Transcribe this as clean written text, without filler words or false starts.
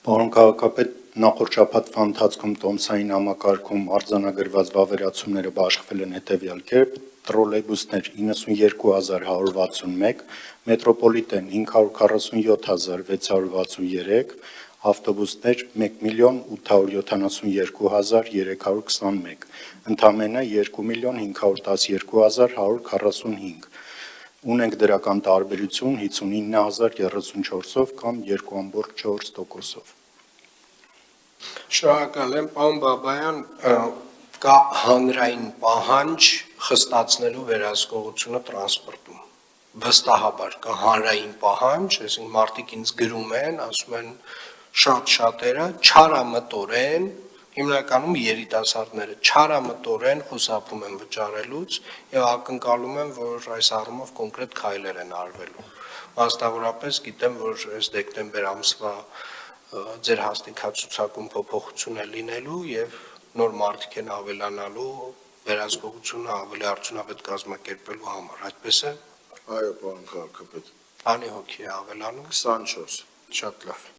Պարոն քաղաքապետ, նախորդ շաբաթվա ընթացքում Տոմսային համակարգում արձանագրված վավերացումները բաշխվել են հետևյալ կերպ. տրոլեյբուսներ 92,161, մետրոպոլիտեն 547,663, ավտոբուսներ 1,872,321, ընդամենը 2,512,145, ունենք դրական տարբերություն 59,034-ով կամ 2,4%-ով։ Շնորհակալ եմ, պարոն Բաբայան, կա հանրային պահանջ խստացնելու վերահսկողությունը տրանսպորտում։ Վստահաբար կա հանրային պահանջ, այսինքն մարդիկ ինձ գրում են, ասում են շատերը չարամտորեն, հիմնականում երիտասարդները չարամտորեն խուսափում են վճարելուց եւ ակնկալում են, որ այս առումով կոնկրետ քայլեր են արվելու։ Վաստավորապես գիտեմ, որ այս դեկտեմբեր ամսվա ձեր հաստիքացուցակում փոփոխություն է լինելու եւ նոր մարդիկ են ավելանալու վերահսկողությունը ավելի արդյունավետ կազմակերպելու համար, այդպես է։ Այո, պարոն քաղաքապետ, Քանի հոգի է ավելանում։ 24։ Շատ լավ։